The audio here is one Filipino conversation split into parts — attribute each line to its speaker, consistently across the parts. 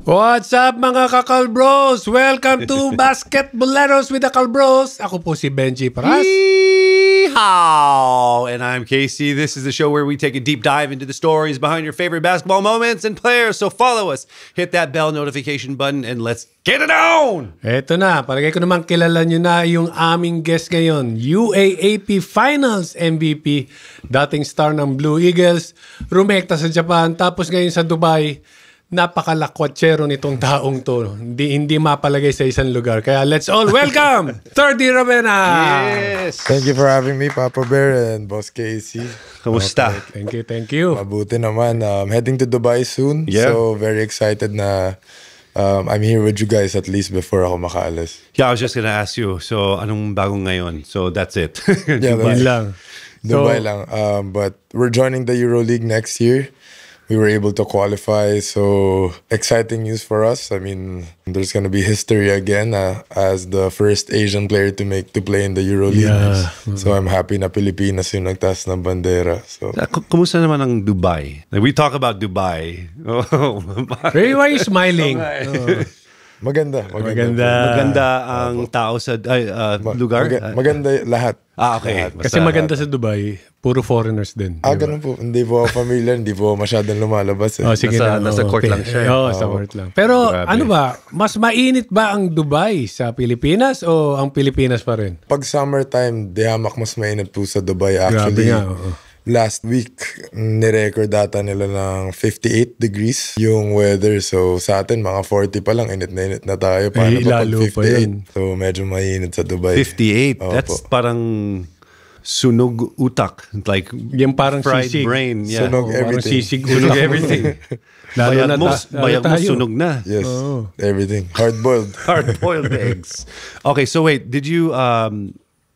Speaker 1: What's up mga kakalbros? Welcome to Basketballeros with the Kalbros. Ako po si Benji Paras.
Speaker 2: Yeehaw! And I'm Casey. This is the show where we take a deep dive into the stories behind your favorite basketball moments and players. So follow us, hit that bell notification button, and let's get it on!
Speaker 1: Eto na, palagay ko naman kilala nyo na yung aming guest ngayon. UAAP Finals MVP, dating star ng Blue Eagles, rumekta sa Japan, tapos ngayon sa Dubai. Napakalakwatsyero nitong taong to. Hindi mapalagay sa isang lugar. Kaya let's all welcome Thirdy Ravena!
Speaker 2: Yes!
Speaker 3: Thank you for having me, Papa Bear and Boss Casey.
Speaker 2: Kamusta?
Speaker 1: Okay. Thank you.
Speaker 3: Mabuti naman. Heading to Dubai soon.
Speaker 2: Yeah.
Speaker 3: So, very excited na I'm here with you guys at least before ako makaalis.
Speaker 2: Yeah, I was just gonna ask you, so anong bagong ngayon? So that's it.
Speaker 3: Yeah,
Speaker 1: Yun lang.
Speaker 3: Dubai lang. But we're joining the EuroLeague next year. We were able to qualify, so exciting news for us. I mean, there's gonna be history again as the first Asian player to play in the EuroLeague.
Speaker 1: Yeah.
Speaker 3: So I'm happy na Pilipinas yung nagtaas ng bandera. So
Speaker 2: Kumusta naman ang Dubai? Like, we talk about Dubai.
Speaker 1: Ray, why are you smiling?
Speaker 3: maganda.
Speaker 2: Maganda ang tao sa lugar?
Speaker 3: Maganda lahat.
Speaker 2: Okay.
Speaker 3: Lahat.
Speaker 1: Kasi maganda sa Dubai, puro foreigners din.
Speaker 3: Ganun po. Hindi po ako familiar, hindi po masyadong lumalabas.
Speaker 1: Oh, sige
Speaker 2: nasa court lang siya.
Speaker 1: Oo, sa court lang. Pero
Speaker 2: Grabe.
Speaker 1: ano ba, mas mainit ba ang Dubai sa Pilipinas o ang Pilipinas pa rin?
Speaker 3: Pag summertime, dihamak mas mainit po sa Dubai.
Speaker 1: Grabe
Speaker 3: Actually,
Speaker 1: nga, oo.
Speaker 3: last week, nirecord data nila ng 58 degrees yung weather. So sa atin, mga 40 pa lang, init na tayo. Paano pa pag
Speaker 1: lalo pa
Speaker 3: 58?
Speaker 1: yun.
Speaker 3: So medyo mainit sa Dubai.
Speaker 2: 58.
Speaker 3: Opo.
Speaker 2: That's parang sunog utak. Like
Speaker 1: Yung parang
Speaker 2: fried
Speaker 1: sisig.
Speaker 2: brain. Yeah.
Speaker 3: Sunog
Speaker 1: Parang
Speaker 3: everything.
Speaker 1: sisig
Speaker 2: Sunog
Speaker 1: utak.
Speaker 2: everything.
Speaker 1: Lalo
Speaker 2: Bayag mo
Speaker 1: tayo.
Speaker 2: sunog na.
Speaker 3: Yes,
Speaker 1: Oh.
Speaker 3: everything. Hard-boiled.
Speaker 2: Hard-boiled eggs. Okay, so wait, did you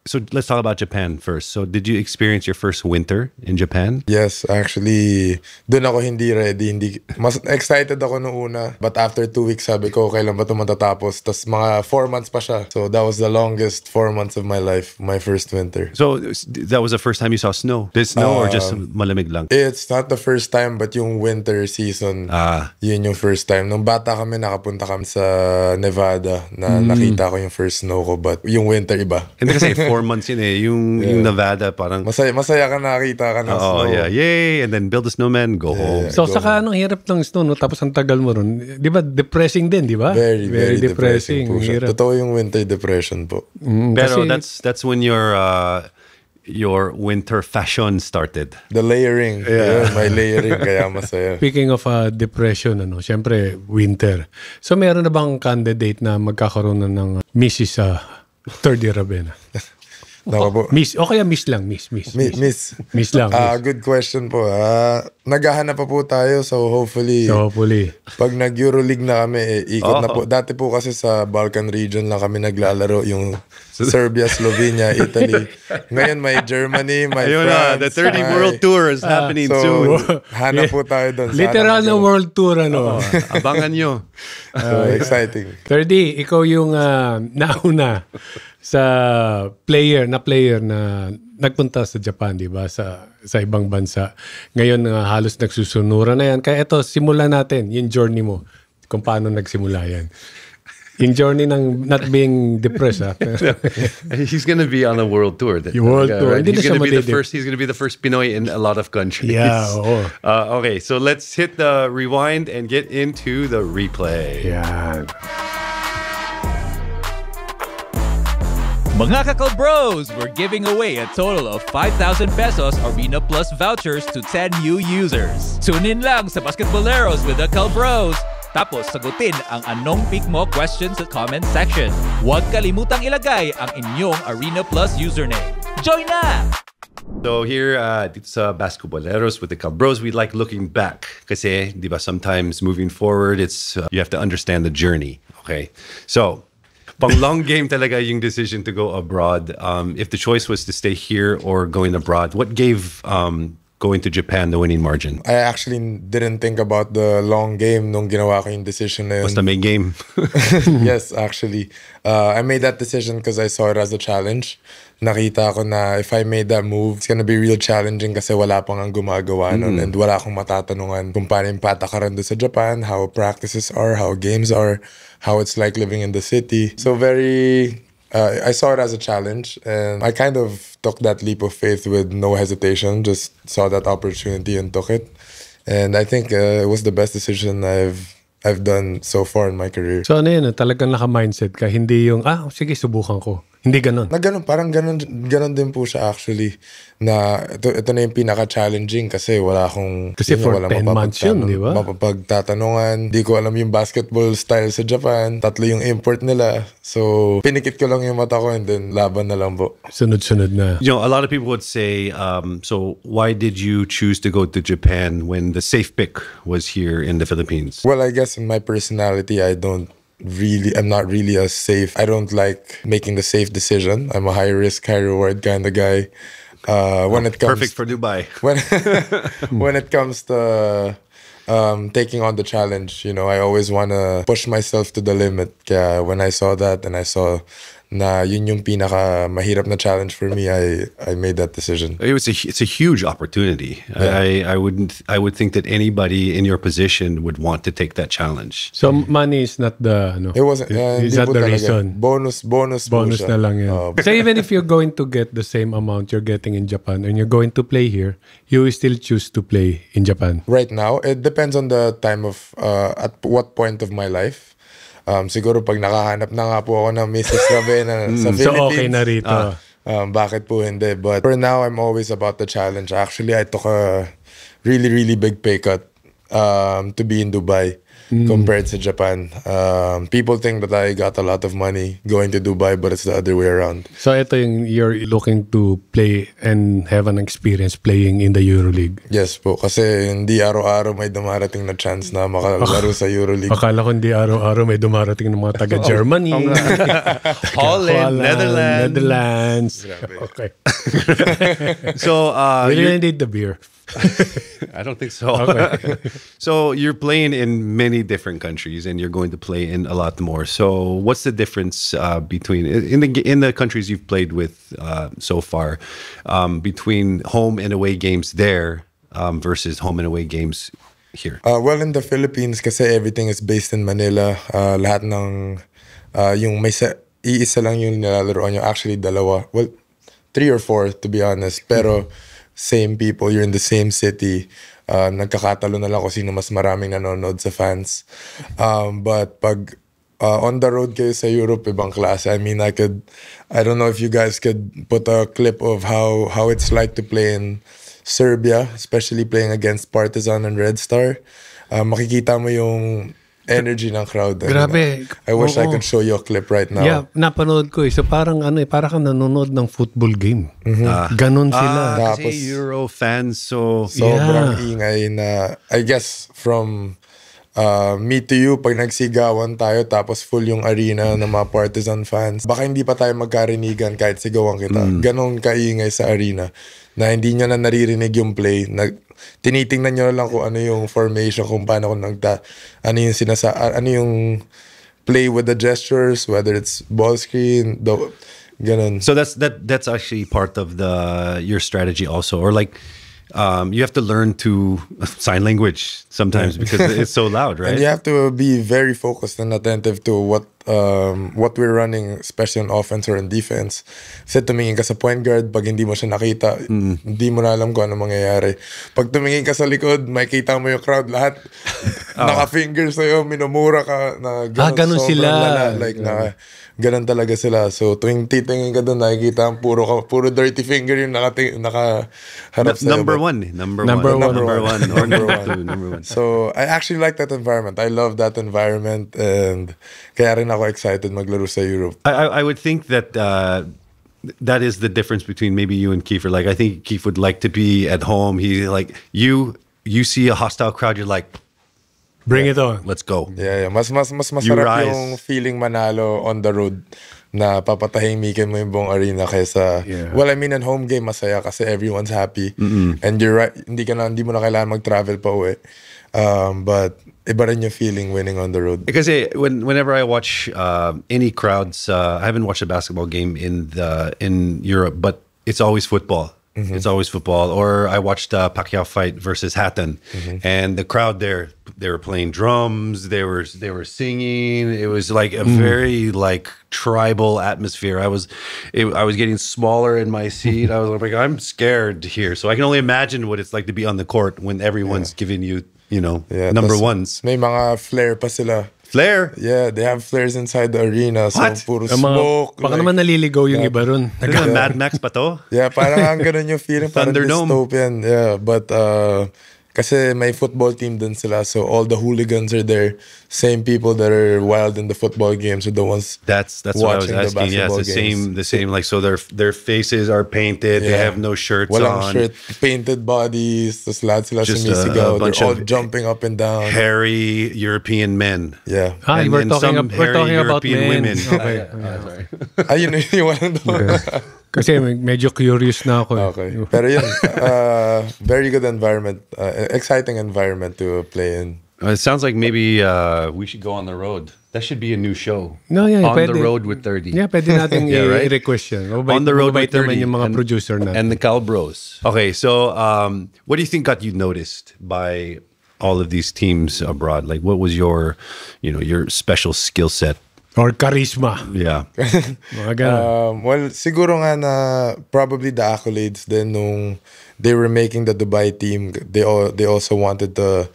Speaker 2: so let's talk about Japan first. So did you experience your first winter in Japan?
Speaker 3: Yes, actually, doon ako hindi ready. Mas excited ako nung una. But after 2 weeks, sabi ko, kailan ba ito matatapos? Tapos mga 4 months pa siya. So that was the longest 4 months of my life, my first winter.
Speaker 2: So that was the first time you saw snow? Did snow or just malamig lang?
Speaker 3: It's not the first time, but yung winter season, yun yung first time. Nung bata kami, nakapunta kami sa Nevada na nakita ko yung first snow ko. But yung winter, iba.
Speaker 2: Hindi kasi 4 months yun eh. Yung Nevada parang...
Speaker 3: Masaya ka nakita ka ng snow.
Speaker 2: Oh, yeah. Yay! And then build a snowman, go home.
Speaker 1: So saka anong hirap ng snow, no? Tapos ang tagal mo ron. Di ba depressing din, di ba?
Speaker 3: Very depressing po siya.
Speaker 1: Hirap.
Speaker 3: Totoo yung winter depression po.
Speaker 2: Pero
Speaker 1: Kasi-
Speaker 2: that's when your winter fashion started.
Speaker 3: The layering. Yeah. May layering, kaya masaya.
Speaker 1: Speaking of depression, syempre winter. So meron na bang candidate na magkakaroon na ng Mrs. Thirdy Ravena?
Speaker 3: Nako po.
Speaker 1: Miss, o kaya Miss lang, Miss. Miss lang.
Speaker 3: Good question po. Naghahanap pa po tayo, so hopefully pag nag-EuroLeague na kami, ikot na po. Dati po kasi sa Balkan region lang kami naglalaro, yung Serbia, Slovenia, Italy. Ngayon may Germany, may France.
Speaker 2: The 30 World Tour is happening soon.
Speaker 3: Hanap po tayo doon.
Speaker 1: Literal na world tour,
Speaker 2: Abangan nyo.
Speaker 3: So, exciting.
Speaker 1: Thirdy, ikaw yung nauna sa player na nagpunta sa Japan, di ba? Sa ibang bansa. Ngayon, halos nagsusunuran na yan. Kaya ito, simulan natin yung journey mo. Kung paano nagsimula yan. Yung journey ng not being depressed.
Speaker 2: He's gonna be on a world tour.
Speaker 1: World tour.
Speaker 2: Right? He's gonna be the first Pinoy in a lot of countries.
Speaker 1: Yeah, oo.
Speaker 2: Okay, so let's hit the rewind and get into the replay.
Speaker 1: Yan.
Speaker 4: Mga Kakalbros, we're giving away a total of 5,000 pesos Arena Plus vouchers to 10 new users. Tune in lang sa Basketballeros with the Kalbros. Tapos sagutin ang anong pick mo questions sa comment section. Huwag kalimutang ilagay ang inyong Arena Plus username. Join na!
Speaker 2: So here it's Basketballeros with the Kalbros. We like looking back kasi, di ba, sometimes moving forward, it's you have to understand the journey. Okay, so pang long game talaga yung decision to go abroad. If the choice was to stay here or going abroad, what gave going to Japan, the winning margin?
Speaker 3: I actually didn't think about the long game nung ginawa ko yung decision na yun.
Speaker 2: Basta may game.
Speaker 3: Yes, actually. I made that decision because I saw it as a challenge. Nakita ko na if I made that move, it's gonna be real challenging kasi wala pang ang gumagawa nun and wala akong matatanungan kung paano yung patakaran doon sa Japan, how practices are, how games are, how it's like living in the city. So I saw it as a challenge and I kind of took that leap of faith with no hesitation, just saw that opportunity and took it. And I think it was the best decision I've done so far in my career.
Speaker 1: So ano yun, talagang naka-mindset ka, hindi yung, sige, subukan ko. Hindi ganun.
Speaker 3: Parang ganun din po siya actually. Na ito na yung pinaka-challenging kasi wala akong...
Speaker 1: Kasi for 10 months yun, di ba?
Speaker 3: Mapapagtatanungan. Di ko alam yung basketball style sa Japan. 3 yung import nila. So, pinikit ko lang yung mata ko and then laban na lang po.
Speaker 1: Sunod-sunod na.
Speaker 2: You know, a lot of people would say, so why did you choose to go to Japan when the safe pick was here in the Philippines?
Speaker 3: Well, I guess in my personality, I'm not really I don't like making the safe decision. I'm a high risk, high reward kind of guy. When it comes
Speaker 2: perfect for Dubai.
Speaker 3: When it comes to taking on the challenge, you know, I always want to push myself to the limit. Kaya when I saw that and I saw na yun yung pinaka mahirap na challenge for me, I made that decision.
Speaker 2: It's a huge opportunity. Yeah. I would think that anybody in your position would want to take that challenge.
Speaker 1: So money is not the
Speaker 3: it wasn't
Speaker 1: is that the reason?
Speaker 3: Bonus
Speaker 1: na lang yun. So even if you're going to get the same amount you're getting in Japan and you're going to play here, you will still choose to play in Japan.
Speaker 3: Right now, it depends on the time of at what point of my life. Siguro pag nakahanap na nga po ako ng Mrs. Ravena sa Philippines.
Speaker 1: So okay na rito.
Speaker 3: Bakit po hindi? But for now, I'm always about the challenge. Actually, I took a really, really big pay cut to be in Dubai compared to Japan. People think that I got a lot of money going to Dubai, but it's the other way around.
Speaker 1: So ito yung you're looking to play and have an experience playing in the EuroLeague.
Speaker 3: Yes po, kasi hindi araw-araw may dumarating na chance na makalaro sa EuroLeague.
Speaker 1: Akala ko hindi araw-araw may dumarating ng mga taga-Germany.
Speaker 2: Holland,
Speaker 1: Netherlands. Okay.
Speaker 2: So
Speaker 1: we really need the beer.
Speaker 2: I don't think so.
Speaker 1: Okay.
Speaker 2: So you're playing in many different countries, and you're going to play in a lot more. So what's the difference between in the countries you've played with so far between home and away games there versus home and away games here?
Speaker 3: Well, in the Philippines, kasi everything is based in Manila. Lahat ng yung may iisa lang yung nilalaroan nyo. Actually, dalawa. Well, 3 or 4 to be honest. Pero same people, you're in the same city. Nagkakatalo na lang kung sino mas maraming nanonood sa fans. But pag on the road kayo sa Europe, ibang klase. I mean, I don't know if you guys could put a clip of how it's like to play in Serbia, especially playing against Partizan and Red Star. Makikita mo yung energy ng crowd.
Speaker 1: Grabe.
Speaker 3: I wish I could show you a clip right now.
Speaker 1: Yeah, napanood ko. So parang parang nanonood ng football game. Ganon sila.
Speaker 2: Kasi Euro fans, so
Speaker 3: sobrang ingay na, I guess, from me to you, pag nagsigawan tayo tapos full yung arena ng mga Partizan fans, baka hindi pa tayo magkarinigan kahit sigawan kita. Ganon kaingay sa arena na hindi nyo na naririnig yung play. Tinitingnan nyo lang kung ano yung formation, kung paano kung ano yung play with the gestures, whether it's ball screen, ganun.
Speaker 2: So that's actually part of your strategy also, or like you have to learn to sign language sometimes because it's so loud, right?
Speaker 3: And you have to be very focused and attentive to what we're running, especially on offense or on defense. Kasi tumingin ka sa point guard, pag hindi mo siya nakita, hindi mo na alam kung ano mangyayari. Pag tumingin ka sa likod, makikita mo yung crowd, lahat naka-finger sa'yo, minumura ka, na
Speaker 1: ganun sila.
Speaker 3: Ganun talaga sila. So tuwing titingin ka doon, nakikita ang puro dirty finger yung nakaharap
Speaker 2: That's
Speaker 3: sa'yo.
Speaker 2: number one. Number one.
Speaker 3: So I actually like that environment. I love that environment, and kaya rin ako excited maglaro sa Europe.
Speaker 2: I would think that that is the difference between maybe you and Kiefer. Like, I think Kiefer would like to be at home. He like you see a hostile crowd, you're like,
Speaker 1: bring it on.
Speaker 2: Let's go.
Speaker 3: Yeah. Mas masarap yung feeling manalo on the road na papatahimikin mo yung buong arena kaysa, well, I mean, in home game, masaya kasi everyone's happy. And you're right, hindi mo na kailangan mag-travel pa uwi. But iba rin yung feeling winning on the road.
Speaker 2: Because whenever I watch any crowds, I haven't watched a basketball game in Europe, but it's always football. It's always football. Or I watched Pacquiao fight versus Hatton, and the crowd there, they were playing drums, they were singing. It was like a very like tribal atmosphere. I was getting smaller in my seat. I was like, I'm scared here. So I can only imagine what it's like to be on the court when everyone's giving you, number ones.
Speaker 3: May mga flare pa sila.
Speaker 2: Flare?
Speaker 3: Yeah, they have flares inside the arena. So
Speaker 2: What?
Speaker 3: puro smoke.
Speaker 1: Baka naman naliligaw yung iba ron.
Speaker 2: Mad Max pa to?
Speaker 3: Yeah, parang ganun yung feeling. Parang
Speaker 2: Thunderdome.
Speaker 3: dystopian. Yeah, but kasi may football team din sila. So all the hooligans are there. Same people that are wild in the football games are the ones
Speaker 2: That's what I was asking. Yeah, it's the same. Like, so their faces are painted. They have no shirts
Speaker 3: Walang
Speaker 2: on.
Speaker 3: shirt, painted bodies. Tapos lahat sila
Speaker 2: Just
Speaker 3: sumisigaw.
Speaker 2: a bunch
Speaker 3: They're all
Speaker 2: of
Speaker 3: jumping up and down.
Speaker 2: Hairy European men.
Speaker 3: Yeah.
Speaker 1: We're talking about
Speaker 2: European
Speaker 1: men.
Speaker 2: women.
Speaker 1: Okay.
Speaker 2: Sorry.
Speaker 3: Ayun yung walang doon.
Speaker 1: Kasi medyo curious na ako.
Speaker 3: Okay. Pero yun, very good environment. Exciting environment to play in.
Speaker 2: It sounds like maybe we should go on the road. That should be a new show.
Speaker 1: No, yeah,
Speaker 2: On
Speaker 1: pwede.
Speaker 2: the Road with 30.
Speaker 1: Yeah, pwede natin
Speaker 2: right?
Speaker 1: i-request yan.
Speaker 2: On the Road with 30.
Speaker 1: Yung mga producer natin.
Speaker 2: And the Cal Bros. Okay, so what do you think got you noticed by all of these teams abroad? Like, what was your special skill set?
Speaker 1: Or charisma.
Speaker 2: Yeah.
Speaker 1: Mga ganun.
Speaker 3: Well, siguro nga na probably the accolades then nung they were making the Dubai team, they also wanted to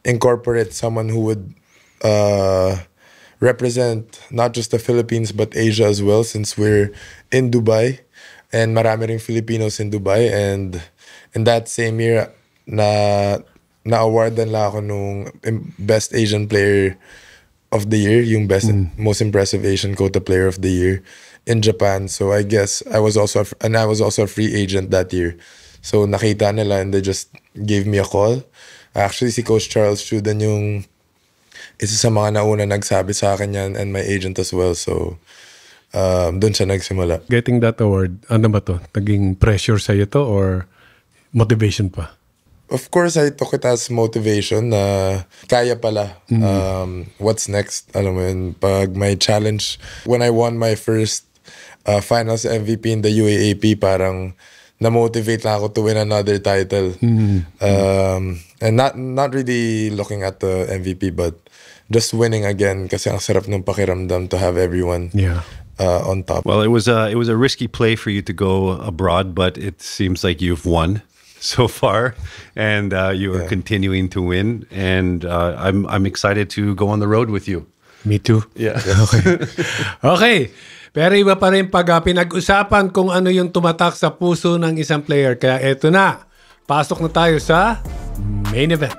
Speaker 3: incorporate someone who would represent not just the Philippines but Asia as well, since we're in Dubai and marami ring Filipinos in Dubai. And in that same year na-awardan lang ako nung Best Asian Player of the Year, yung most impressive Asian Kota Player of the Year in Japan. So I guess I was also a free agent that year. So nakita nila and they just gave me a call. Actually, si Coach Charles Chu din yung isa sa mga nauna nagsabi sa akin yan, and my agent as well. So doon siya nagsimula.
Speaker 1: Getting that award, ano ba to? Naging pressure sa'yo to or motivation pa?
Speaker 3: Of course, I took it as motivation na kaya pala. What's next? Alam mo yun, pag may challenge. When I won my first finals MVP in the UAAP, parang na-motivate lang ako to win another title. And not really looking at the MVP, but just winning again kasi ang sarap ng pakiramdam to have everyone on top.
Speaker 2: Well, it was a risky play for you to go abroad, but it seems like you've won so far, and you are continuing to win, and I'm excited to go on the road with you.
Speaker 1: Me too.
Speaker 2: Yeah.
Speaker 1: Okay. Pero iba pa rin pag pinag-usapan kung ano yung tumatak sa puso ng isang player. Kaya eto na, pasok na tayo sa main event.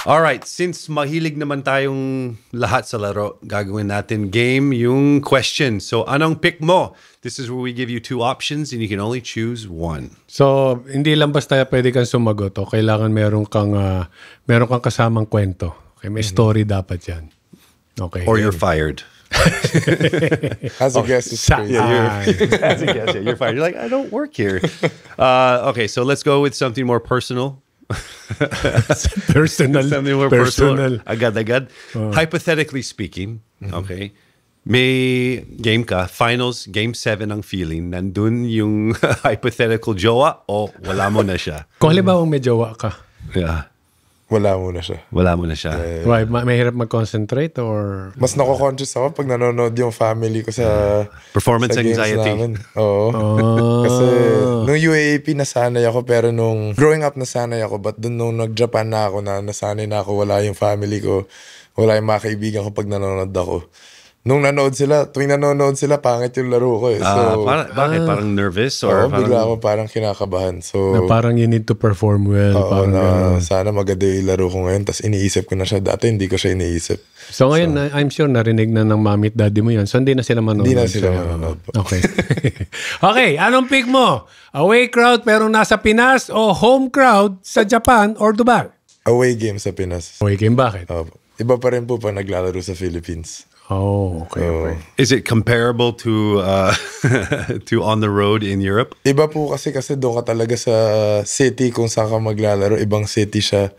Speaker 2: Alright, since mahilig naman tayong lahat sa laro, gagawin natin game yung question. So, anong pick mo? This is where we give you two options and you can only choose one.
Speaker 1: So, hindi lang basta pwede kang sumagot o kailangan meron kang kasamang kwento. Okay, may story dapat yan. Okay.
Speaker 2: Or you're fired.
Speaker 3: As a guest, it's crazy.
Speaker 2: As a guest, you're fired. You're like, I don't work here. Okay, so let's go with something more personal.
Speaker 1: Personal.
Speaker 2: Something more personal. Agad. Hypothetically speaking, okay, may game ka, finals, game 7 ang feeling, nandun yung hypothetical jowa o wala mo na siya?
Speaker 1: Kung halimbawa may jowa ka.
Speaker 2: Yeah.
Speaker 3: Wala mo na siya.
Speaker 2: Wala mo na siya.
Speaker 1: Why? Mahirap mag-concentrate or...
Speaker 3: Mas nako-conscious ako pag nanonood yung family ko sa...
Speaker 2: Performance
Speaker 3: sa games
Speaker 2: anxiety.
Speaker 3: namin. Oo. Kasi nung UAAP nasanay ako, pero nung growing up nasanay ako, but dun nung nag-Japan na ako, nasanay na ako, wala yung family ko, wala yung mga kaibigan ko pag nanonood ako. Nung tuwing nanonood sila, pangit yung laro ko eh. So,
Speaker 2: bakit? Parang nervous? Or
Speaker 3: bigla ako parang kinakabahan. So,
Speaker 1: na parang you need to perform well.
Speaker 3: Sana maganda yung laro ko ngayon. Tapos iniisip ko na siya. Dati hindi ko siya iniisip.
Speaker 1: So ngayon, I'm sure narinig na ng mami at daddy mo yan. So hindi na sila manonood.
Speaker 3: Hindi na sila manonood.
Speaker 1: Okay. Okay, anong pick mo? Away crowd pero nasa Pinas o home crowd sa Japan or Dubai?
Speaker 3: Away game sa Pinas.
Speaker 1: Away game, bakit?
Speaker 3: Iba pa rin po pa naglalaro sa Philippines.
Speaker 1: Oh, okay.
Speaker 2: Is it comparable to to on the road in Europe?
Speaker 3: Iba po kasi doon ka talaga sa city kung saan ka maglalaro. Ibang city siya.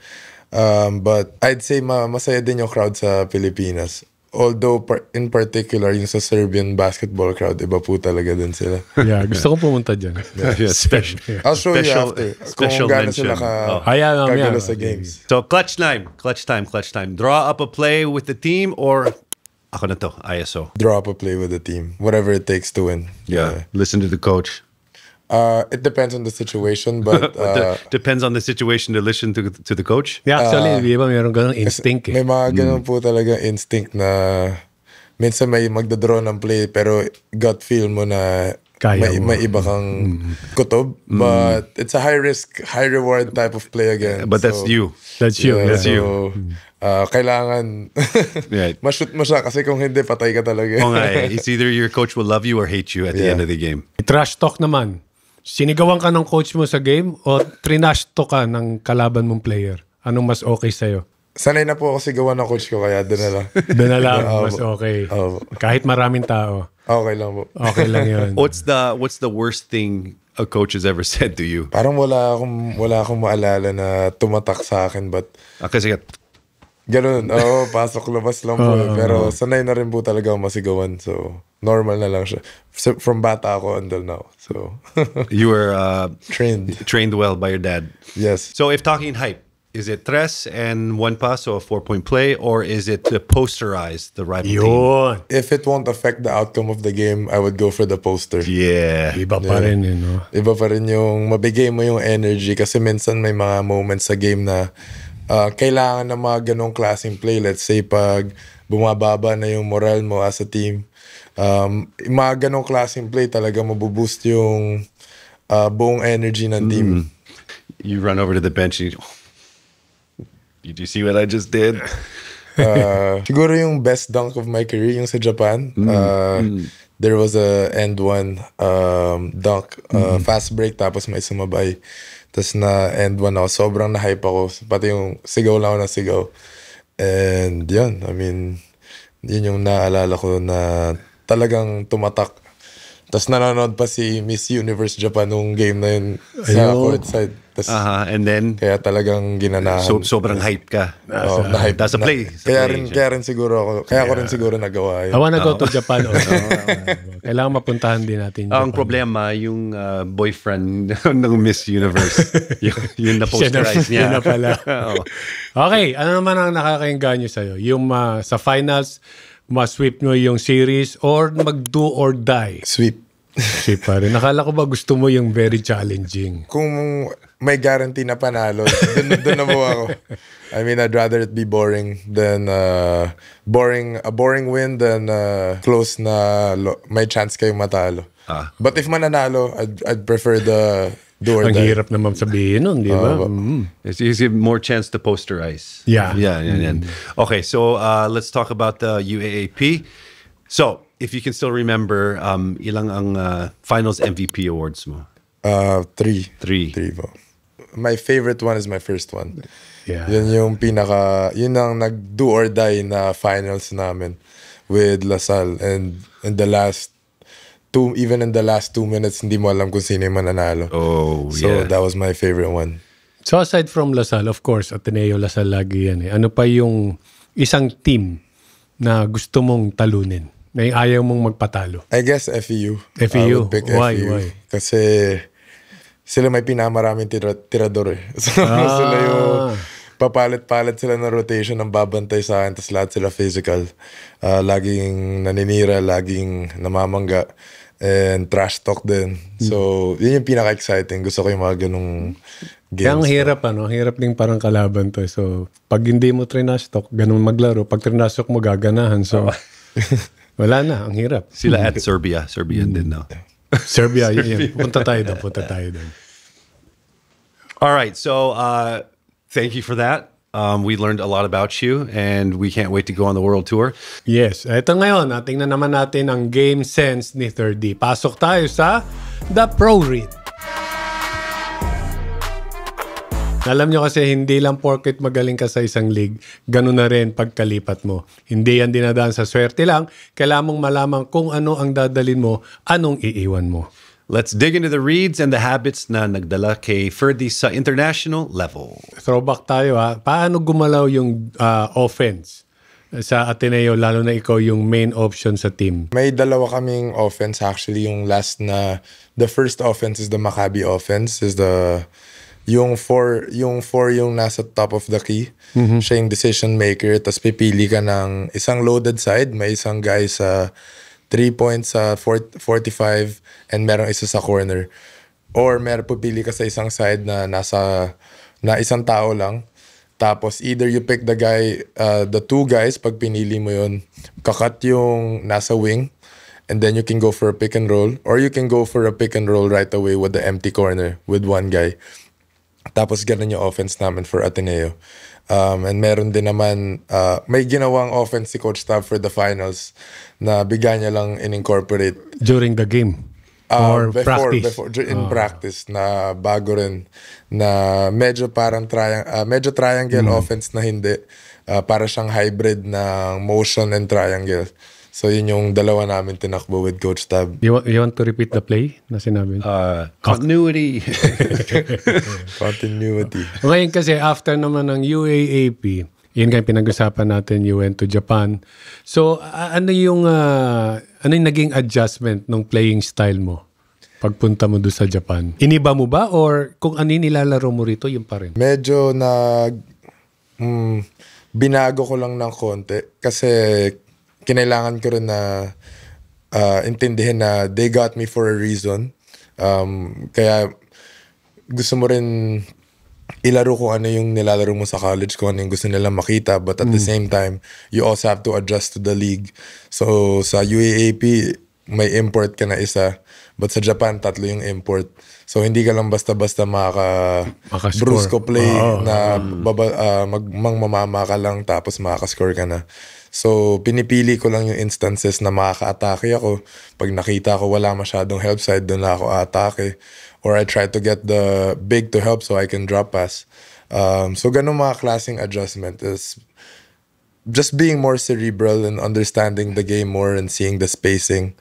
Speaker 3: But I'd say masaya din yung crowd sa Pilipinas. Although in particular yung sa Serbian basketball crowd, iba po talaga din sila.
Speaker 1: Yeah, gusto kong pumunta dyan.
Speaker 3: I'll show you after
Speaker 2: special
Speaker 3: kung gaano
Speaker 2: mention.
Speaker 3: sila kagulo sa games.
Speaker 2: So clutch time. Draw up a play with the team or ako na to, ISO.
Speaker 3: Draw up a play with the team. Whatever it takes to win.
Speaker 2: Yeah. Listen to the coach.
Speaker 3: It depends on the situation, but
Speaker 2: depends on the situation to listen to the coach.
Speaker 1: Yeah, actually, di ba mayroon ganung instinct eh.
Speaker 3: May mga ganun po talaga instinct na minsan may magdadraw ng play pero gut feel mo na may iba kang kutob, but it's a high risk, high reward type of play again.
Speaker 2: But that's you.
Speaker 1: That's you.
Speaker 3: Yeah,
Speaker 2: that's you.
Speaker 3: Kailangan
Speaker 2: right.
Speaker 3: ma-shoot mo siya kasi kung hindi, patay ka talaga.
Speaker 2: It's either your coach will love you or hate you at the end of the game.
Speaker 1: Trash talk naman. Sinigawan ka ng coach mo sa game o trinash talk ka ng kalaban mong player? Anong mas okay sa'yo?
Speaker 3: Sanay na po ako sigawan ng coach ko kaya doon na lang.
Speaker 1: Doon na lang, mas okay. Kahit maraming tao.
Speaker 3: Okay lang po.
Speaker 1: Okay lang yun.
Speaker 2: What's the worst thing a coach has ever said to you?
Speaker 3: Parang wala akong maalala na tumatak sa akin, but
Speaker 2: Kasi
Speaker 3: ganun, pasok labas lang po. Pero sanay na rin po talaga ako masigawan. So, normal na lang siya. From bata ako until now. So,
Speaker 2: you were trained well by your dad.
Speaker 3: Yes.
Speaker 2: So, if talking hype, is it tres and one pass, so a 4-point play, or is it to posterize the rival team?
Speaker 3: If it won't affect the outcome of the game, I would go for the poster.
Speaker 2: Yeah.
Speaker 1: Iba pa rin yun, no?
Speaker 3: Iba pa rin yung mabigay mo yung energy kasi minsan may mga moments sa game na kailangan ng mga ganong klaseng play. Let's say pag bumababa na yung moral mo as a team, mga ganong klaseng play talaga mabuboost yung buong energy ng team.
Speaker 2: You run over to the bench and did you see what I just did?
Speaker 3: Siguro yung best dunk of my career yung sa Japan. There was a end one dunk, fast break tapos may sumabay. Tapos na end one ako. Sobrang na-hype ako. Pati yung sigaw lang ako na sigaw. And yun, I mean, yun yung naalala ko na talagang tumatak. Tapos nanonood pa si Miss Universe Japan nung game na yun sa courtside.
Speaker 2: And then
Speaker 3: kaya talagang ginanahan.
Speaker 2: Sobrang hype ka.
Speaker 3: Na-hype.
Speaker 2: That's a play.
Speaker 3: Kaya rin siguro ako. Kaya ko rin siguro nagawa yun.
Speaker 1: I wanna go to Japan. Kailangan mapuntahan din natin Japan.
Speaker 2: Ang problema, yung boyfriend ng Miss Universe. yung na-posterize niya.
Speaker 1: Yun na pala. Okay, ano naman ang nakakainganyo sa'yo? Yung sa finals, ma-sweep nyo yung series or mag-do or die?
Speaker 3: Sweep.
Speaker 1: Sweep pa rin. Nakala ko ba gusto mo yung very challenging?
Speaker 3: Kung may guarantee na panalo, dun na mo ako. I mean, I'd rather it be boring than a boring win than close na may chance kayong matalo. But if mananalo, I'd prefer the do or die.
Speaker 1: Ang hirap naman sabihin nun, di ba?
Speaker 2: You have more chance to posterize.
Speaker 1: Yeah.
Speaker 2: Okay, so let's talk about the UAAP. So, if you can still remember, ilang ang finals MVP awards mo?
Speaker 3: 3.
Speaker 2: 3
Speaker 3: po. My favorite one is my first one.
Speaker 1: Yeah.
Speaker 3: Yun yung yun ang nag-do or die na finals namin with LaSalle. And in the last even in the last 2 minutes, hindi mo alam kung sino yung mananalo. So that was my favorite one.
Speaker 1: So aside from LaSalle, of course, Ateneo, LaSalle lagi yan eh. Ano pa yung isang team na gusto mong talunin? Na yung ayaw mong magpatalo?
Speaker 3: I guess FEU.
Speaker 1: FEU?
Speaker 3: I would pick
Speaker 1: Why?
Speaker 3: FEU.
Speaker 1: Why?
Speaker 3: Kasi sila may pinamaraming tirador eh. So sila yung papalit-palit sila ng rotation ng babantay sa akin, tapos lahat sila physical. Laging naninira, laging namamangga, and trash talk din. So, yun yung pinaka-exciting. Gusto ko yung mga ganung games.
Speaker 1: Kaya ang hirap, Ang hirap din parang kalaban to. So, pag hindi mo trash talk, ganun maglaro. Pag trash talk mo, gaganahan. So, wala na. Ang hirap.
Speaker 2: Sila at Serbia. Serbian din now.
Speaker 1: Serbia, yun. Punta tayo doon.
Speaker 2: All right, so thank you for that. We learned a lot about you, and we can't wait to go on the world tour.
Speaker 1: Yes. Ito ngayon, tingnan naman natin ang game sense ni 3D. Pasok tayo sa The Pro Read. Alam nyo kasi hindi lang porket magaling ka sa isang league, ganun na rin pagkalipat mo. Hindi yan dinadaan sa swerte lang. Kailangan mong malaman kung ano ang dadalin mo, anong iiwan mo.
Speaker 2: Let's dig into the reads and the habits na nagdala kay Ferdy sa international level.
Speaker 1: Throwback tayo ha. Paano gumalaw yung offense sa Ateneo, lalo na ikaw yung main option sa team?
Speaker 3: May dalawa kaming offense actually. Yung last na, the first offense is the Maccabi offense, is yung four yung nasa top of the key. Siya yung decision maker. Tapos pipili ka ng isang loaded side. May isang guy sa 3 points sa 45 and merong isa sa corner. Or pipili ka sa isang side na na isang tao lang. Tapos either you pick the guy, the two guys, pag pinili mo yun, kakat yung nasa wing. And then you can go for a pick and roll. Or you can go for a pick and roll right away with the empty corner with one guy. Tapos ganun yung offense namin for Ateneo. And meron din naman, may ginawang offense si Coach Tab for the finals na bigyan niya lang in-incorporate.
Speaker 1: During the game? Or practice?
Speaker 3: In practice, na bago rin. Na medyo parang triangle offense na hindi. Para siyang hybrid ng motion and triangle. So yun yung dalawa namin tinakbo with Coach Tab.
Speaker 1: You want to repeat the play na sinabi?
Speaker 2: Continuity.
Speaker 3: Continuity.
Speaker 1: Ngayon kasi after naman ng UAAP, yun kayo pinag-usapan natin, you went to Japan. So ano yung naging adjustment ng playing style mo pagpunta mo doon sa Japan? Iniba mo ba or kung ano yung nilalaro mo rito, yun pa rin?
Speaker 3: Medyo binago ko lang ng konti kasi kinailangan ko rin na intindihin na they got me for a reason. Kaya gusto mo rin ilaro kung ano yung nilalaro mo sa college, kung ano yung gusto nilang makita. But at the same time, you also have to adjust to the league. So sa UAAP, may import ka na isa. But sa Japan, 3 yung import. So hindi ka lang basta-basta brusco play na mamama ka lang tapos makaka-score ka na. So, pinipili ko lang yung instances na makaka-atake ako. Pag nakita ko wala masyadong help side, doon na ako atake. Or I try to get the big to help so I can drop pass. So, ganun mga klaseng adjustment is just being more cerebral and understanding the game more and seeing the spacing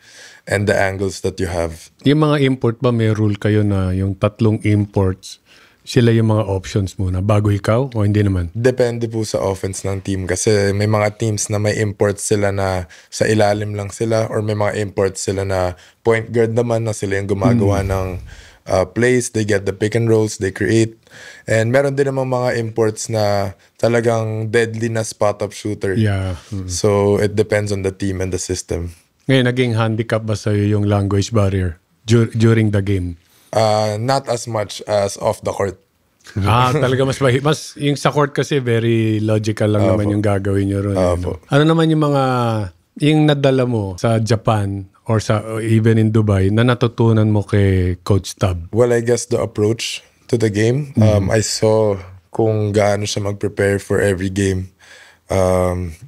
Speaker 3: and the angles that you have.
Speaker 1: Yung mga import ba, may rule kayo na yung 3 imports, sila yung mga options muna bago ikaw o hindi naman?
Speaker 3: Depende po sa offense ng team kasi may mga teams na may imports sila na sa ilalim lang sila or may mga imports sila na point guard naman na sila yung gumagawa ng plays, they get the pick and rolls, they create. And meron din naman mga imports na talagang deadly na spot-up shooter.
Speaker 1: Yeah.
Speaker 3: So it depends on the team and the system.
Speaker 1: Ngayon, naging handicap ba sa'yo yung language barrier during the game?
Speaker 3: Not as much as off the court.
Speaker 1: Talaga mas yung sa court kasi very logical lang naman yung gagawin nyo ron. Ano naman yung yung nadala mo sa Japan or even in Dubai na natutunan mo kay Coach Tab?
Speaker 3: Well, I guess the approach to the game. I saw kung gaano siya mag-prepare for every game.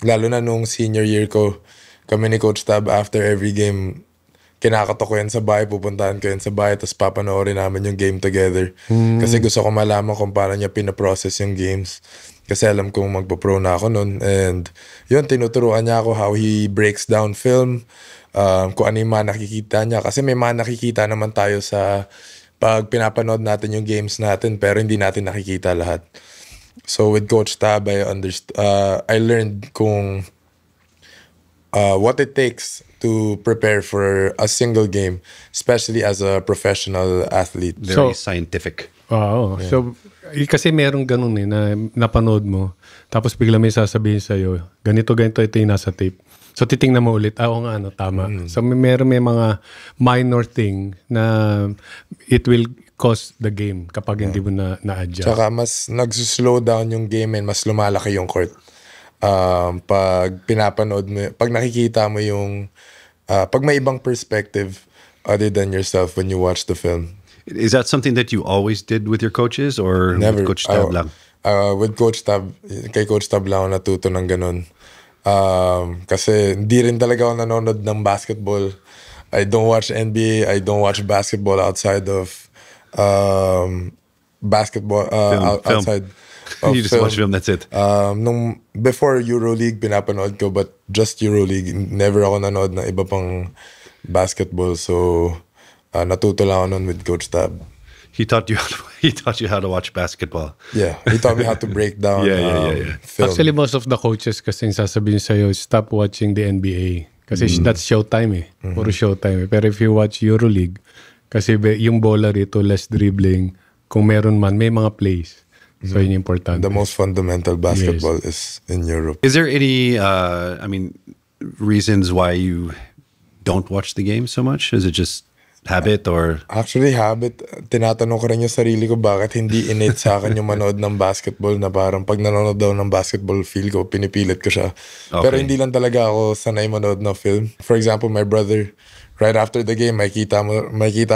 Speaker 3: Lalo na nung senior year ko, kami ni Coach Tab after every game, kinakato ko yan sa bahay, pupuntahan ko yan sa bahay, tapos papanoorin namin yung game together. Kasi gusto ko malaman kung paano niya pinaprocess yung games. Kasi alam kong magpo-pro na ako nun. And yun, tinuturuan niya ako how he breaks down film, kung ano yung mga nakikita niya. Kasi may mga nakikita naman tayo sa pag pinapanood natin yung games natin, pero hindi natin nakikita lahat. So with Coach Tab, I learned kung what it takes to prepare for a single game, especially as a professional athlete.
Speaker 2: Very scientific.
Speaker 1: Oo. Yeah. So, kasi merong ganun na napanood mo, tapos bigla may sasabihin sa'yo, ganito, ito yung nasa tape. So, titingnan mo ulit, oo nga, tama. So, may mga minor thing na it will cost the game kapag hindi mo na-adjust.
Speaker 3: Tsaka mas nag-slow down yung game and mas lumalaki yung court. Pag pinapanood mo, pag nakikita mo yung pag may ibang perspective other than yourself when you watch the film.
Speaker 2: Is that something that you always did with your coaches or
Speaker 3: Never.
Speaker 2: with Coach Tab lang?
Speaker 3: With Coach Tab, kay Coach Tab lang ako natuto ng ganun. Kasi hindi rin talaga ako nanonood ng basketball. I don't watch NBA, I don't watch basketball outside of basketball
Speaker 2: Film.
Speaker 3: outside of
Speaker 2: You just watch film, that's it.
Speaker 3: Before EuroLeague, pinapanood ko, but just EuroLeague. Never ako nanood na iba pang basketball. So, natuto lang ako nun with Coach Tab.
Speaker 2: He taught you how to watch basketball.
Speaker 3: Yeah, he taught me how to break down
Speaker 2: Yeah.
Speaker 3: film.
Speaker 1: Actually, most of the coaches kasi sasabihin sa'yo, stop watching the NBA. Kasi that's showtime eh. Puro showtime eh. Pero if you watch EuroLeague, kasi yung bola rito, less dribbling. Kung meron man, may mga plays. So yun yung important.
Speaker 3: The most fundamental basketball is in Europe.
Speaker 2: Is there any, reasons why you don't watch the game so much? Is it just habit or?
Speaker 3: Actually, habit. Tinatanong ko rin yung sarili ko bakit hindi innate sa akin yung manood ng basketball na parang pag nanonood daw ng basketball, feel ko, pinipilit ko siya.
Speaker 2: Okay.
Speaker 3: Pero hindi lang talaga ako sanay manood ng film. For example, my brother, right after the game, makikita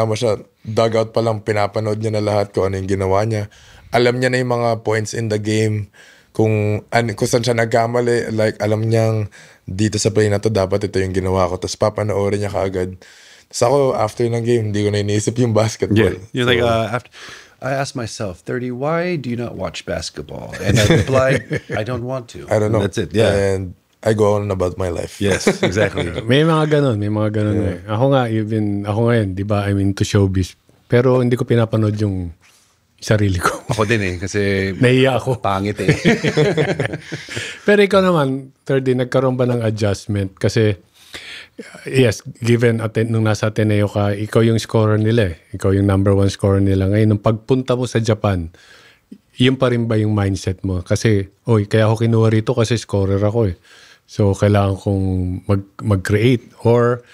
Speaker 3: mo siya, dugout pa lang, pinapanood niya na lahat kung ano yung ginawa niya. Alam niya na yung mga points in the game, kung saan siya nagkamali, like alam niyang dito sa play na to, dapat ito yung ginawa ko. Tapos papanoorin niya kaagad. So ako, after ng game, hindi ko na iniisip yung basketball.
Speaker 2: Yeah. You're so, after I asked myself, 30, why do you not watch basketball? And I replied, I don't want to.
Speaker 3: I don't know.
Speaker 2: And that's it. Yeah.
Speaker 3: And I go on about my life.
Speaker 2: Yes, exactly.
Speaker 1: May mga ganun. Eh. Ako ngayon, di ba, I'm into showbiz. Pero hindi ko pinapanood yung sarili ko.
Speaker 2: Ako din eh, kasi
Speaker 1: nahiya ako.
Speaker 2: Pangit eh.
Speaker 1: Pero ikaw naman, 30, nagkaroon ba ng adjustment? Kasi, yes, given nung nasa Ateneo ka, ikaw yung scorer nila eh. Ikaw yung number 1 scorer nila. Ngayon, nung pagpunta mo sa Japan, yun pa rin ba yung mindset mo? Kasi, kaya ako kinuha rito kasi scorer ako eh. So, kailangan kong mag-create or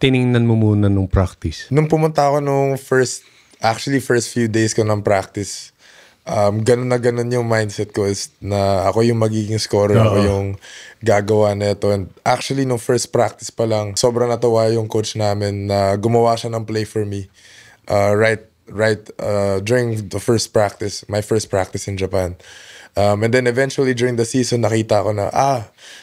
Speaker 1: tiningnan mo muna nung practice?
Speaker 3: Nung pumunta ako nung first few days ko ng practice, ganun na ganun yung mindset ko is na ako yung magiging scorer, ako yung gagawa na ito. And actually, nung first practice pa lang, sobrang natuwa yung coach namin na gumawa siya ng play for me. During the first practice, my first practice in Japan. And then eventually during the season, nakita ko na,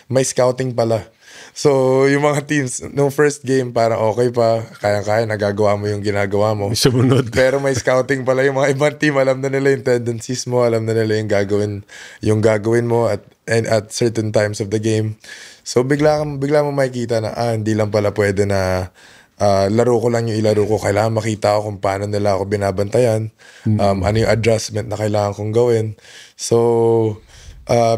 Speaker 3: may scouting pala. So, yung mga teams, nung first game, parang okay pa, kaya-kaya, nagagawa mo yung ginagawa mo.
Speaker 1: Sumunod.
Speaker 3: Pero may scouting pala. Yung mga ibang team, alam na nila yung tendencies mo, alam na nila yung gagawin mo at certain times of the game. So, bigla mo makikita na, hindi lang pala pwede na laro ko lang yung ilaro ko. Kailangan makita ko kung paano nila ako binabantayan. Ano yung adjustment na kailangan kong gawin. So,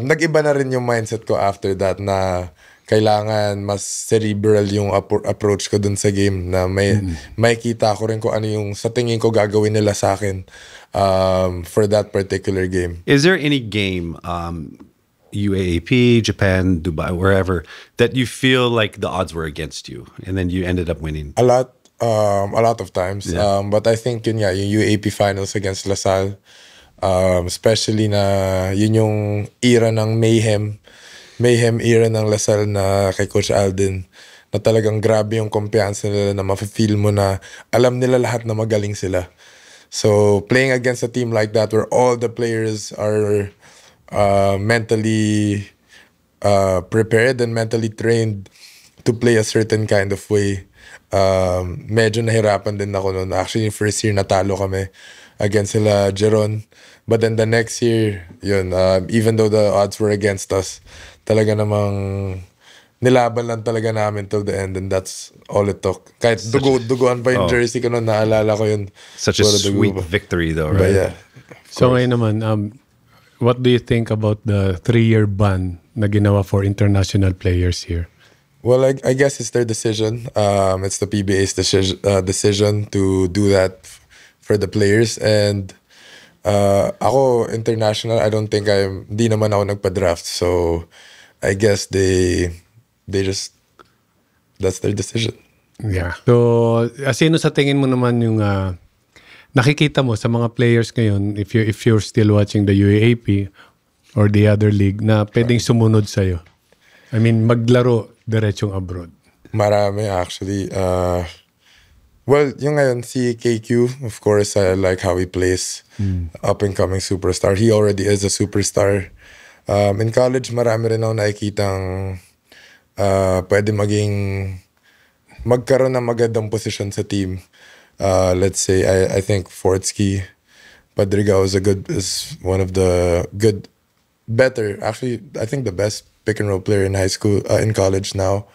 Speaker 3: nag-iba na rin yung mindset ko after that na kailangan mas cerebral yung approach ko dun sa game na may kita ko rin kung ano yung sa tingin ko gagawin nila sa akin for that particular game.
Speaker 2: Is there any game, UAAP, Japan, Dubai, wherever, that you feel like the odds were against you and then you ended up winning?
Speaker 3: A lot of times.
Speaker 2: Yeah.
Speaker 3: But I think yung UAAP finals against LaSalle, especially na yun yung era ng mayhem era ng LaSalle na kay Coach Alden, na talagang grabe yung kumpiyansa nila na mafe-feel mo na alam nila lahat na magaling sila. So playing against a team like that where all the players are mentally prepared and mentally trained to play a certain kind of way, medyo nahirapan din ako noon. Actually, first year natalo kami against sila Jeron. But then the next year, yun, even though the odds were against us, talaga namang nilaban lang talaga namin till the end, and that's all it took. Kahit duguan pa yung jersey ko noon, naalala ko yun.
Speaker 2: Such a sweet victory though, right?
Speaker 3: But yeah.
Speaker 1: So ngayon naman, what do you think about the 3-year ban na ginawa for international players here?
Speaker 3: Well, I guess it's their decision. It's the PBA's decision to do that for the players. And ako, international, I don't think di naman ako nagpa-draft. So, I guess they just, that's their decision.
Speaker 1: Yeah. So, sino sa tingin mo naman yung nakikita mo sa mga players ngayon, if you're still watching the UAAP or the other league, na pwedeng sumunod sa'yo? I mean, maglaro diretsong abroad.
Speaker 3: Marami actually. Well, yung ngayon, si KQ, of course, I like how he plays. Up-and-coming superstar. He already is a superstar. In college, marami rin ako nakikitang pwede magkaroon ng magandang position sa team. Let's say, I think Fortsky, Padrigao is one of the better, actually, I think the best pick and roll player in high school, in college now.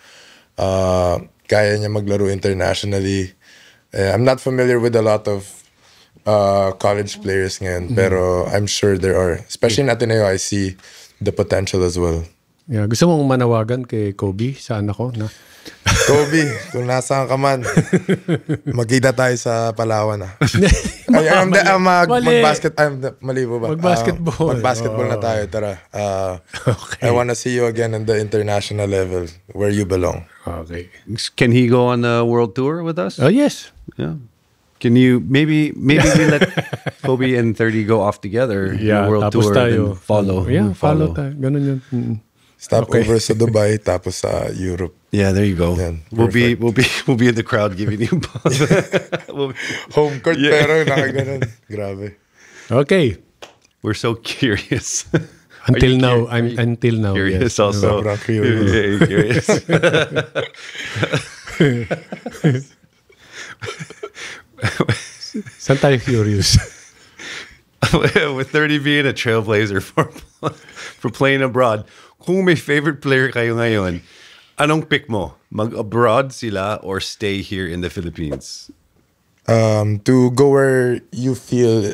Speaker 3: Kaya niya maglaro internationally. I'm not familiar with a lot of college players ngayon, pero I'm sure there are. Especially in Ateneo, I see the potential as well.
Speaker 1: Yeah, gusto mong manawagan kay Kobe sa anak ko, na?
Speaker 3: Kobe, kung nasaan ka man, magkita tayo sa Palawan. Mali po ba?
Speaker 1: Mag-basketball.
Speaker 3: Mag-basketball na tayo, tara.
Speaker 1: Okay.
Speaker 3: I wanna see you again on the international level where you belong.
Speaker 1: Okay.
Speaker 2: Can he go on the world tour with us?
Speaker 1: Oh, yes.
Speaker 2: Yeah. Can you maybe we let Kobe and 30 go off together in the world
Speaker 1: tapos
Speaker 2: tour
Speaker 1: tayo.
Speaker 2: and follow?
Speaker 1: Yeah, follow tayo. Ganun yun.
Speaker 3: Stop over sa Dubai, tapos sa Europe.
Speaker 2: Yeah, there you go.
Speaker 3: Yan,
Speaker 2: We'll be in the crowd giving you
Speaker 3: Home court, pero nakaganon. Grabe.
Speaker 1: Okay.
Speaker 2: We're so curious.
Speaker 1: Until now,
Speaker 2: Curious
Speaker 1: yes.
Speaker 2: also.
Speaker 3: Sobrang curious.
Speaker 2: Yeah, curious.
Speaker 1: Saan tayo curious?
Speaker 2: With 30 being a trailblazer for playing abroad, kung may favorite player kayo ngayon, anong pick mo? Mag-abroad sila or stay here in the Philippines?
Speaker 3: To go where you feel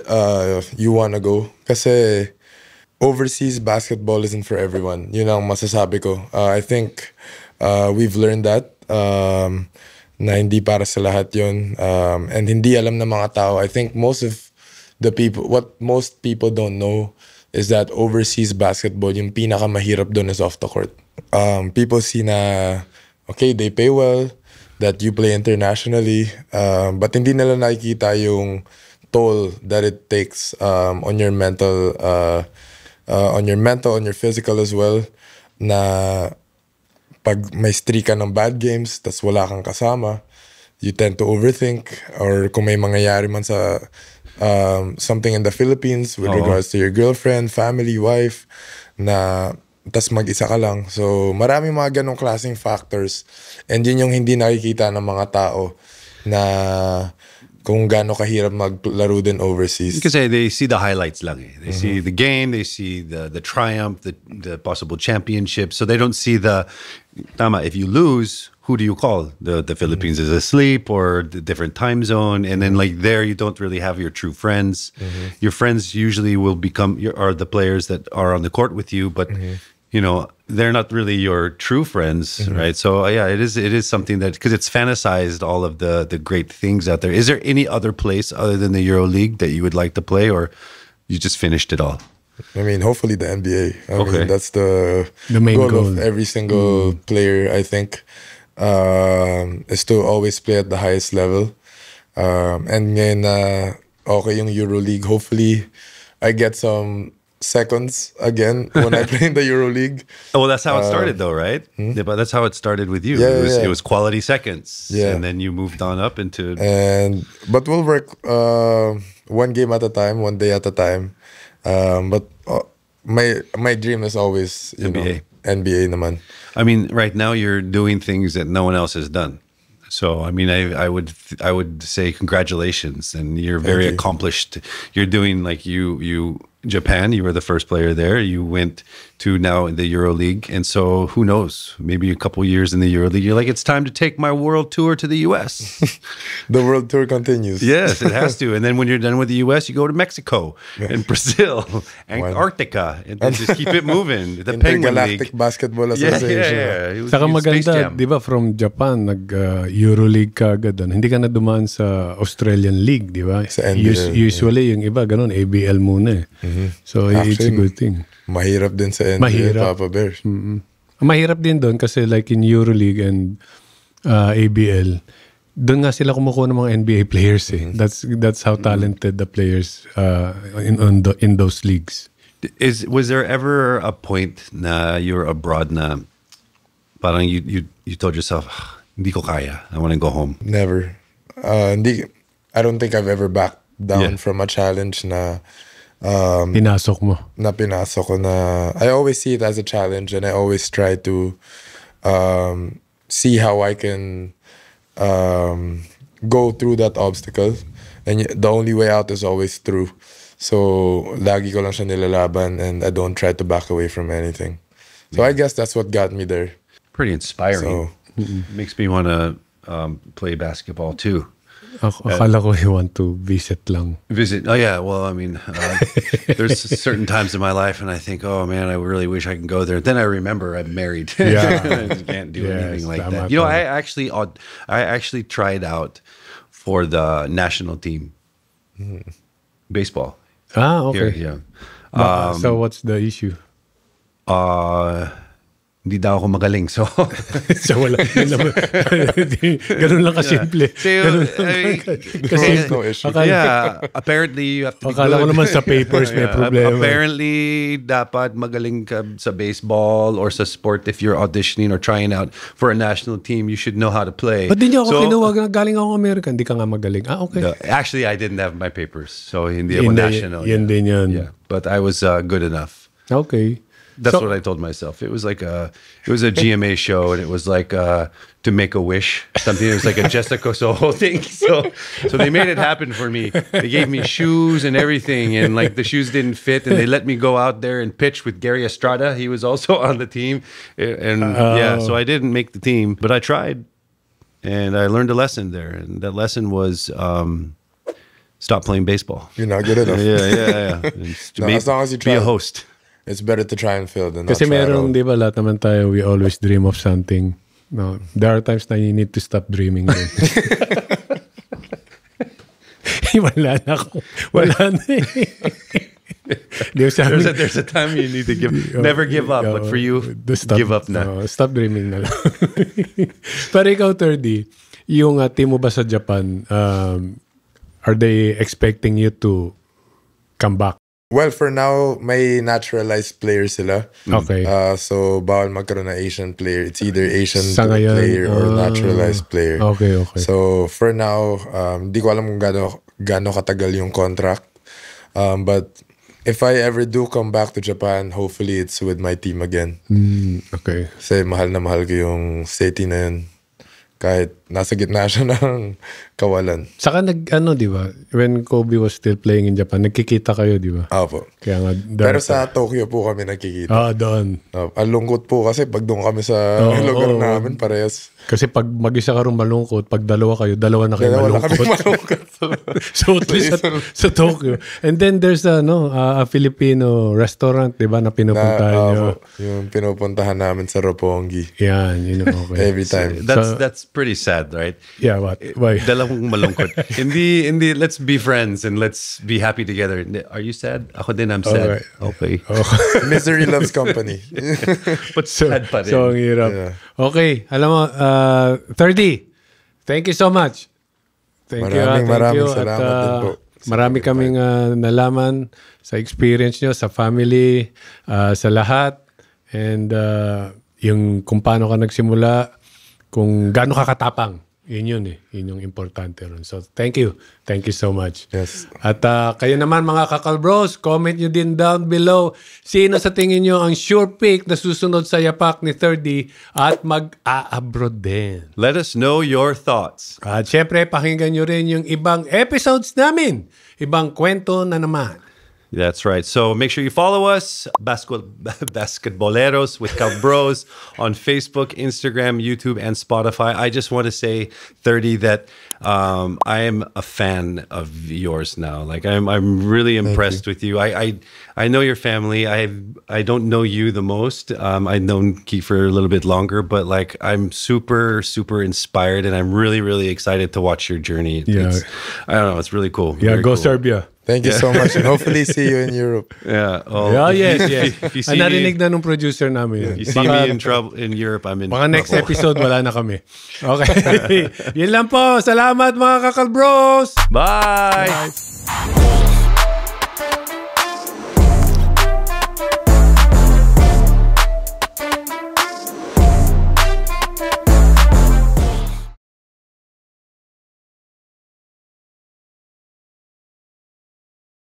Speaker 3: you wanna go. Kasi overseas basketball isn't for everyone. Yun ang masasabi ko. I think we've learned that. Na hindi para sa lahat yun. And hindi alam ng mga tao. I think what most people don't know is that overseas basketball, yung pinakamahirap doon is off the court. People see na, okay, they pay well, that you play internationally, but hindi nila nakikita yung toll that it takes on your mental, on your physical as well, na pag may streak ka ng bad games, tas wala kang kasama, you tend to overthink, or kung may mangyayari man sa something in the Philippines with regards to your girlfriend, family, wife, na tas mag-isa ka lang. So maraming mga ganong klaseng factors, and yun yung hindi nakikita ng mga tao na kung gaano kahirap maglaro din overseas.
Speaker 2: Because they see the highlights lang. They see the game, they see the triumph, the possible championship. So they don't see if you lose, who do you call? The Philippines is asleep, or the different time zone. And then like there, you don't really have your true friends. Your friends usually will are the players that are on the court with you, but you know, they're not really your true friends, right? So yeah, it is something that, because it's fantasized all of the great things out there. Is there any other place other than the EuroLeague that you would like to play, or you just finished it all?
Speaker 3: I mean, hopefully the NBA. I mean, that's the
Speaker 1: main goal
Speaker 3: of every single player, I think, is to always play at the highest level. And ngayon okay yung EuroLeague, hopefully I get some seconds again when I play in the EuroLeague.
Speaker 2: Well, that's how it started, though, right? Yeah, but that's how it started with you.
Speaker 3: Yeah,
Speaker 2: it was quality seconds, and then you moved on up into.
Speaker 3: But we'll work one game at a time, one day at a time. But my dream is always NBA naman.
Speaker 2: I mean, right now you're doing things that no one else has done. So I mean, I would say congratulations, and you're very accomplished. You're doing like you Japan. You were the first player there. You went to now in the EuroLeague, and so who knows? Maybe a couple years in the EuroLeague, you're like, it's time to take my world tour to the U.S.
Speaker 3: The world tour continues.
Speaker 2: Yes, it has to. And then when you're done with the U.S., you go to Mexico and Brazil, Antarctica, and then just keep it moving. The Penguin League.
Speaker 3: Intergalactic Basketball Association.
Speaker 2: Yeah.
Speaker 1: Saka maganda, di ba, from Japan, EuroLeague ka agad. Hindi ka na dumaan sa Australian League, di ba?
Speaker 3: Sa NBL.
Speaker 1: Usually, yung iba, ganun, ABL muna eh. So, it's a good thing.
Speaker 3: Mahirap din sa NBA, Papa Bear.
Speaker 1: Mahirap din doon kasi like in EuroLeague and ABL, doon nga sila kumukuha ng mga NBA players eh. That's how talented the players in those leagues.
Speaker 2: Was there ever a point na you're abroad na parang you told yourself, hindi ko kaya, I want to go home?
Speaker 3: Never. I don't think I've ever backed down from a challenge na
Speaker 1: pinasok mo.
Speaker 3: I always see it as a challenge, and I always try to see how I can go through that obstacle, and the only way out is always through. So, lagi ko lang siya nilalaban and I don't try to back away from anything. So, I guess that's what got me there.
Speaker 2: Pretty inspiring.
Speaker 3: So,
Speaker 2: makes me want to play basketball too.
Speaker 1: Akala ko you want to visit lang.
Speaker 2: Visit. Oh yeah. Well, I mean, there's certain times in my life, and I think, oh man, I really wish I can go there. Then I remember I'm married.
Speaker 1: Yeah,
Speaker 2: and can't do anything like that. You know, I actually tried out for the national team, baseball.
Speaker 1: Ah, okay.
Speaker 2: Here, yeah.
Speaker 1: So what's the issue?
Speaker 2: Hindi daw ako magaling, so
Speaker 1: so wala. Ganun lang kasimple.
Speaker 3: Kasi no issue.
Speaker 2: Yeah, apparently you have to be
Speaker 1: akala ko
Speaker 2: good.
Speaker 1: naman sa papers may problema.
Speaker 2: Apparently, dapat magaling ka sa baseball or sa sport if you're auditioning or trying out for a national team. You should know how to play.
Speaker 1: Ba't di niyo ako kinuha? Galing ako American. Hindi ka nga magaling. Ah, okay.
Speaker 2: No, actually, I didn't have my papers, so hindi ako national.
Speaker 1: Yan din yun.
Speaker 2: Yeah, but I was good enough.
Speaker 1: Okay.
Speaker 2: That's what I told myself. It was like it was a GMA show, and it was like to make a wish. Something. It was like a Jessica Soho thing. So they made it happen for me. They gave me shoes and everything, and like the shoes didn't fit, and they let me go out there and pitch with Gary Estrada. He was also on the team, and yeah, so I didn't make the team, but I tried, and I learned a lesson there, and that lesson was. Stop playing baseball.
Speaker 3: You're not good enough.
Speaker 2: Yeah.
Speaker 3: No, as long as you try.
Speaker 2: Be a host.
Speaker 3: It's better to try and fail than not
Speaker 1: Kasi
Speaker 3: try
Speaker 1: meron, di ba, lahat naman tayo, we always dream of something. No, there are times na you need to stop dreaming din. Wala na ako. Wala na
Speaker 2: There's a time you need to never give up, but for you, give up na.
Speaker 1: Stop dreaming na lang. Pero ikaw, Thirdy, yung team mo ba sa Japan, are they expecting you to come back?
Speaker 3: Well, for now, may naturalized players sila.
Speaker 1: Okay.
Speaker 3: So, bawal magkaroon na Asian player. It's either Asian player or naturalized player.
Speaker 1: Okay.
Speaker 3: So, for now, di ko alam kung gaano katagal yung contract. But if I ever do come back to Japan, hopefully it's with my team again.
Speaker 1: Okay.
Speaker 3: Kasi mahal na mahal ko yung city na yun. Kahit nasa gitna siya ng kawalan.
Speaker 1: Saka di ba? When Kobe was still playing in Japan, nagkikita kayo, di ba?
Speaker 3: Opo.
Speaker 1: Kaya nga,
Speaker 3: pero sa Tokyo po kami nagkikita.
Speaker 1: Doon.
Speaker 3: Ang lungkot po kasi pag doon kami sa lugar namin, parehas.
Speaker 1: Kasi pag mag-isa ka rin malungkot, pag dalawa kayo, dalawa na kayo malungkot. So, at least sa Tokyo. And then there's a Filipino restaurant, di ba, na pinupuntahan nyo.
Speaker 3: Yung pinupuntahan namin sa Roppongi.
Speaker 1: Yan, okay.
Speaker 3: Every time.
Speaker 2: That's pretty sad, right?
Speaker 1: Yeah, what? Why?
Speaker 2: Dalawang malungkot. Hindi, let's be friends and let's be happy together. Are you sad? Ako din, I'm sad. Okay.
Speaker 3: Misery loves company.
Speaker 2: But sad pa rin.
Speaker 1: So, ang hirap. Yeah. Okay, alam mo, Thirdy, thank you so much. Thank you.
Speaker 3: Salamat din po.
Speaker 1: Marami kaming nalaman sa experience nyo, sa family, sa lahat. And yung kung paano ka nagsimula, kung gaano ka katapang. Yun yung importante ron. So, thank you. Thank you so much.
Speaker 3: Yes.
Speaker 1: At kayo naman mga Kakalbros, comment nyo din down below. Sino sa tingin nyo ang sure pick na susunod sa yapak ni Thirdy at mag-a-abroad din?
Speaker 2: Let us know your thoughts.
Speaker 1: At syempre, pakinggan nyo rin yung ibang episodes namin. Ibang kwento na naman.
Speaker 2: That's right. So make sure you follow us, Basketboleros with Calbros on Facebook, Instagram, YouTube, and Spotify. I just want to say, Thirdy, that I am a fan of yours now. Like I'm really impressed with you. I know your family. I don't know you the most. I've known Kiefer a little bit longer, but like I'm super, super inspired, and I'm really, really excited to watch your journey. I don't know. It's really cool.
Speaker 1: Yeah,
Speaker 2: Very
Speaker 1: go
Speaker 2: cool.
Speaker 1: Serbia.
Speaker 3: Thank you so much, and hopefully see you in Europe.
Speaker 2: Yeah.
Speaker 1: Yes.
Speaker 2: If you see
Speaker 1: narinig na nung producer namin.
Speaker 2: You see me in trouble in Europe, I'm in
Speaker 1: Mga next
Speaker 2: trouble.
Speaker 1: episode, wala na kami. Okay. Yun lang po. Salamat mga Kakalbros!
Speaker 2: Bye!
Speaker 1: Bye.